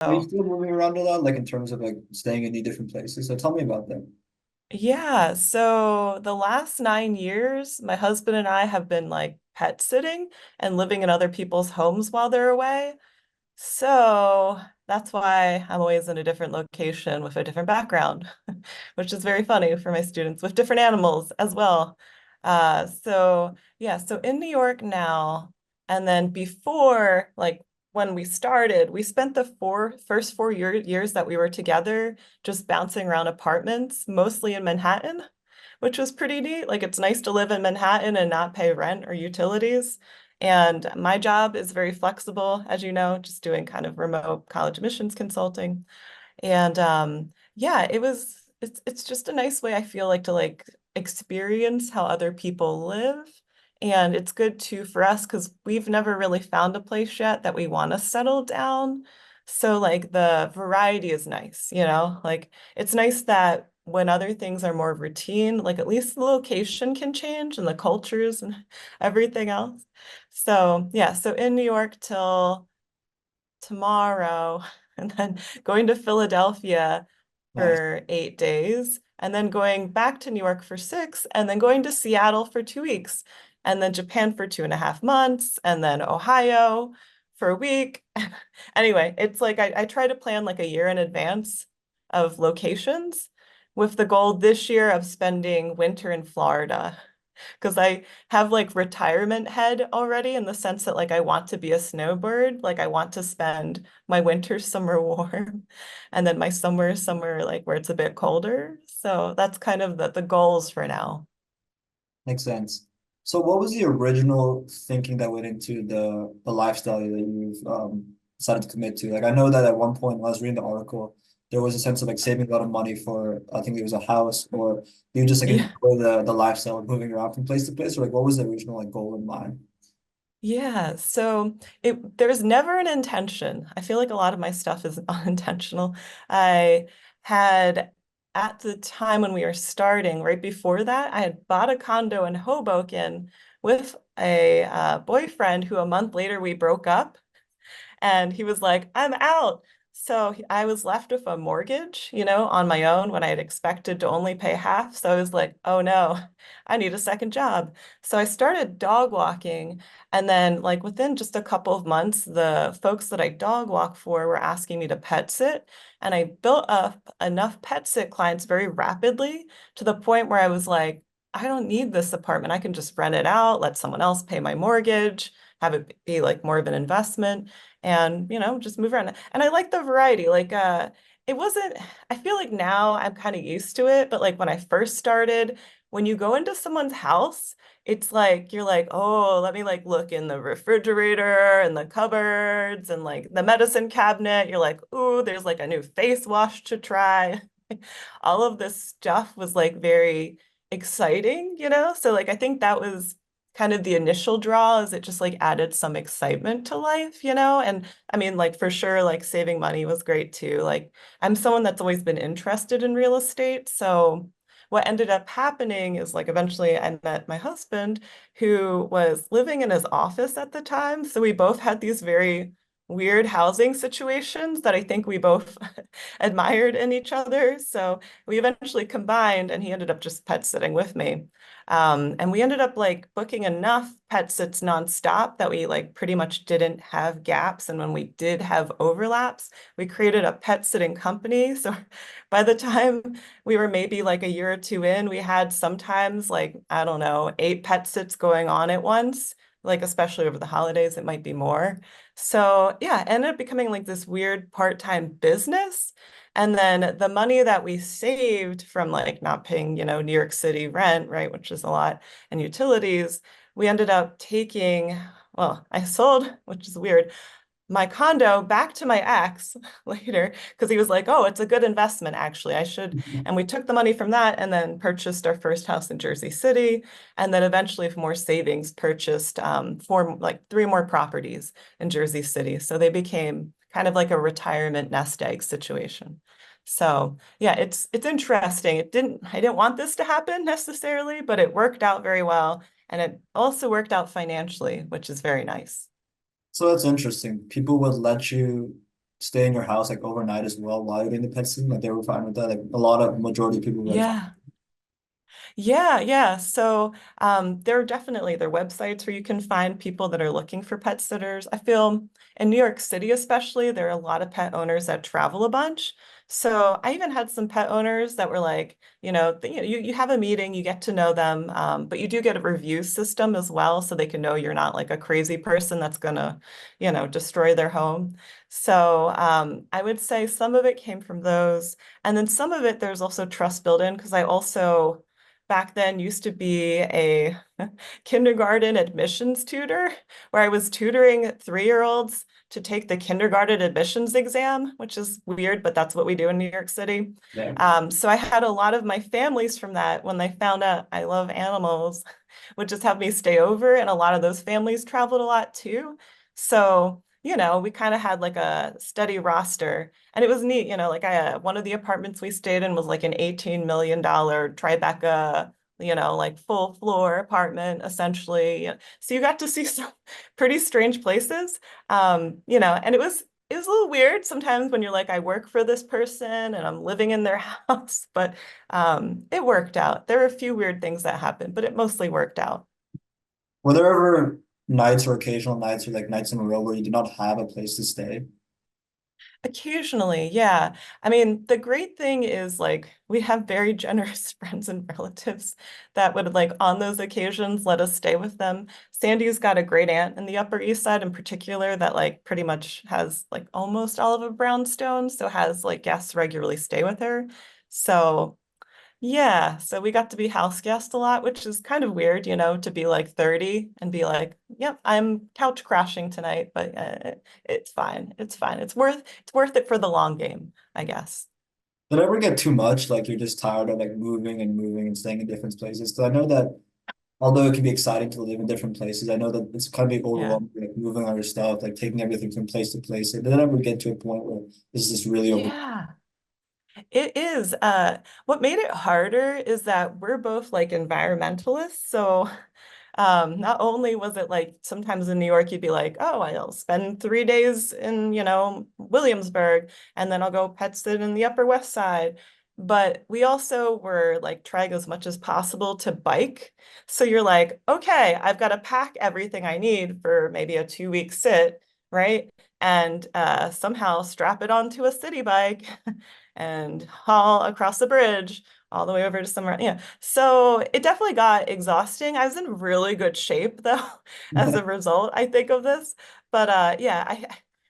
Are you So, still moving around a lot, like in terms of like staying in the different places? So tell me about that. yeah, so the last 9 years, my husband and I have been like pet sitting and living in other people's homes while they're away. So that's why I'm always in a different location with a different background, which is very funny for my students with different animals as well. So in New York now, and then before, like when we started, we spent the first 4 years that we were together just bouncing around apartments, mostly in Manhattan, which was pretty neat. Like it's nice to live in Manhattan and not pay rent or utilities. And my job is very flexible, as you know, just doing kind of remote college admissions consulting. And yeah, it's just a nice way I feel like to like experience how other people live. And it's good too for us because we've never really found a place yet that we want to settle down. So like the variety is nice, you know? Like it's nice that when other things are more routine, like at least the location can change and the cultures and everything else. So yeah, so in New York till tomorrow, and then going to Philadelphia Nice. for 8 days, and then going back to New York for six, and then going to Seattle for 2 weeks, and then Japan for 2.5 months, and then Ohio for a week. Anyway, it's like I try to plan like a year in advance of locations with the goal this year of spending winter in Florida because I have like retirement head already in the sense that like I want to be a snowbird. Like I want to spend my winter somewhere warm and then my summer somewhere like where it's a bit colder. So that's kind of the goals for now. Makes sense. So what was the original thinking that went into the lifestyle that you've decided to commit to? Like I know that at one point when I was reading the article, there was a sense of like saving a lot of money for I think it was a house or you just like Yeah. enjoy the lifestyle of moving around from place to place or like what was the original like goal in mind? Yeah, so there's never an intention. I feel like a lot of my stuff is unintentional. I had at the time when we were starting, right before that, I had bought a condo in Hoboken with a boyfriend who a month later we broke up. And he was like, I'm out. So I was left with a mortgage, you know, on my own when I had expected to only pay half. So I was like, oh no, I need a second job. So I started dog walking. And then, like, within just a couple of months, the folks that I dog walk for were asking me to pet sit. And I built up enough pet sit clients very rapidly to the point where I was like, I don't need this apartment. I can just rent it out, let someone else pay my mortgage, have it be like more of an investment and just move around. And I like the variety. Like it wasn't I feel like now I'm kind of used to it, but like when I first started, when you go into someone's house, it's like you're like, "Oh, let me like look in the refrigerator and the cupboards and like the medicine cabinet." You're like, "Ooh, there's like a new face wash to try." All of this stuff was like very exciting, you know? So like I think that was kind of the initial draw is it just like added some excitement to life, you know? And I mean, like for sure, like saving money was great too. Like I'm someone that's always been interested in real estate. So what ended up happening is like eventually I met my husband who was living in his office at the time. So we both had these very weird housing situations that I think we both admired in each other. So we eventually combined and he ended up just pet sitting with me. And we ended up like booking enough pet sits nonstop that we like pretty much didn't have gaps. And when we did have overlaps, we created a pet sitting company. So by the time we were maybe like a year or two in, we had sometimes like, I don't know, 8 pet sits going on at once, like especially over the holidays, it might be more. So yeah, it ended up becoming like this weird part-time business. And then the money that we saved from like not paying, New York City rent, right, which is a lot, and utilities, we ended up taking, well, I sold, which is weird, my condo back to my ex later because he was like, "Oh, it's a good investment, actually. I should." And we took the money from that and then purchased our first house in Jersey City, and then eventually, with more savings, purchased like 3 more properties in Jersey City. So they became kind of like a retirement nest egg situation. So yeah, it's interesting. I didn't want this to happen necessarily, but it worked out very well, and it also worked out financially, which is very nice. So that's interesting. People would let you. stay in your house like overnight as well while you're doing the pet sitting? Like they were fine with that. Like a lot of majority of people were like, Yeah. Yeah, yeah. So there are websites where you can find people that are looking for pet sitters. I feel in New York City, especially, there are a lot of pet owners that travel a bunch. So I even had some pet owners that were like, you have a meeting, you get to know them, but you do get a review system as well, so they can know you're not like a crazy person that's gonna, destroy their home. So I would say some of it came from those, and then some of it there's also trust built in because I also back then used to be a kindergarten admissions tutor where I was tutoring 3-year-olds to take the kindergarten admissions exam, which is weird, but that's what we do in New York City. yeah. So I had a lot of my families from that when they found out I love animals, would just have me stay over, and a lot of those families traveled a lot too. So, we kind of had like a steady roster. And it was neat, like one of the apartments we stayed in was like an $18 million Tribeca, like full floor apartment essentially. So you got to see some pretty strange places. And it was a little weird sometimes when you're like, I work for this person and I'm living in their house, but it worked out. There were a few weird things that happened, but it mostly worked out. Were there ever nights or occasional nights or like nights in a row where you did not have a place to stay? Occasionally, yeah. I mean, the great thing is like we have very generous friends and relatives that would like on those occasions let us stay with them. Sandy's got a great aunt in the Upper East Side in particular that like pretty much has like almost all of a brownstone, so has like guests regularly stay with her. So yeah, so we got to be house guests a lot, which is kind of weird, to be like 30 and be like, "Yep, I'm couch crashing tonight," but it's fine. It's fine. It's worth it for the long game, I guess. Did it ever get too much? Like you're just tired of like moving and staying in different places? Because I know that although it can be exciting to live in different places, I know that it's kind of be Yeah. overwhelming, like moving all your stuff, like taking everything from place to place. Did it ever get to a point where this is just really over? Yeah. It is. What made it harder is that we're both like environmentalists. So not only was it like sometimes in New York, you'd be like, oh, I'll spend 3 days in, Williamsburg, and then I'll go pet sit in the Upper West Side. But we also were like trying as much as possible to bike. So you're like, okay, I've got to pack everything I need for maybe a 2-week sit, right? And somehow strap it onto a city bike and haul across the bridge all the way over to somewhere. Yeah. So it definitely got exhausting. I was in really good shape though, as a result, I think of this. But yeah,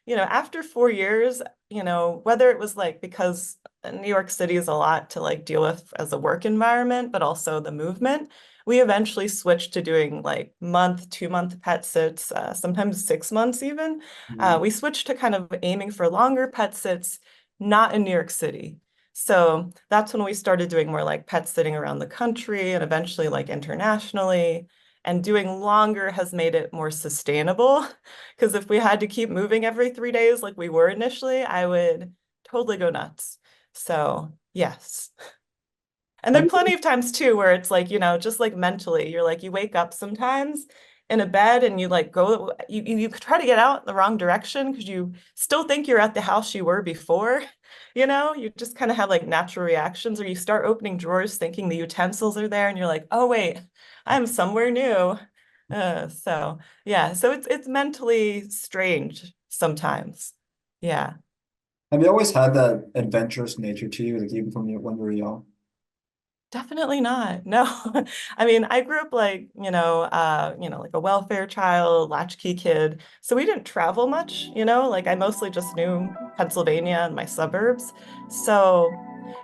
after 4 years, whether it was like because New York City is a lot to like deal with as a work environment, but also the movement, we eventually switched to doing like month, 2-month pet sits, sometimes 6 months even. Mm. We switched to kind of aiming for longer pet sits, not in New York City. So that's when we started doing more like pet sitting around the country and eventually like internationally. And doing longer has made it more sustainable. Because if we had to keep moving every 3 days like we were initially, I would totally go nuts. So, yes. And there Have are you- plenty of times too where it's like, just like mentally, you're like, you wake up sometimes in a bed and you like go, you try to get out in the wrong direction because you still think you're at the house you were before. You just kind of have like natural reactions, or you start opening drawers thinking the utensils are there and you're like, oh wait, I'm somewhere new. So yeah, so it's mentally strange sometimes. Yeah. have you always had that adventurous nature to you, like even from when you were young? Definitely not. No. I mean, I grew up like, like a welfare child, latchkey kid. So we didn't travel much, like I mostly just knew Pennsylvania and my suburbs. So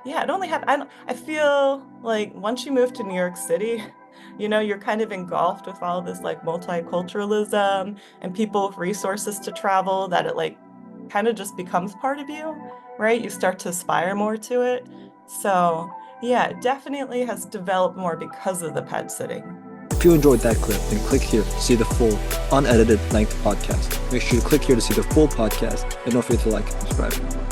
yeah, it only happened. I feel like once you move to New York City, you're kind of engulfed with all this like multiculturalism and people with resources to travel that it like kind of just becomes part of you, right? You start to aspire more to it. So yeah, it definitely has developed more because of the pet sitting. If you enjoyed that clip, then click here to see the full, unedited length podcast. Make sure to click here to see the full podcast, and don't forget to like and subscribe.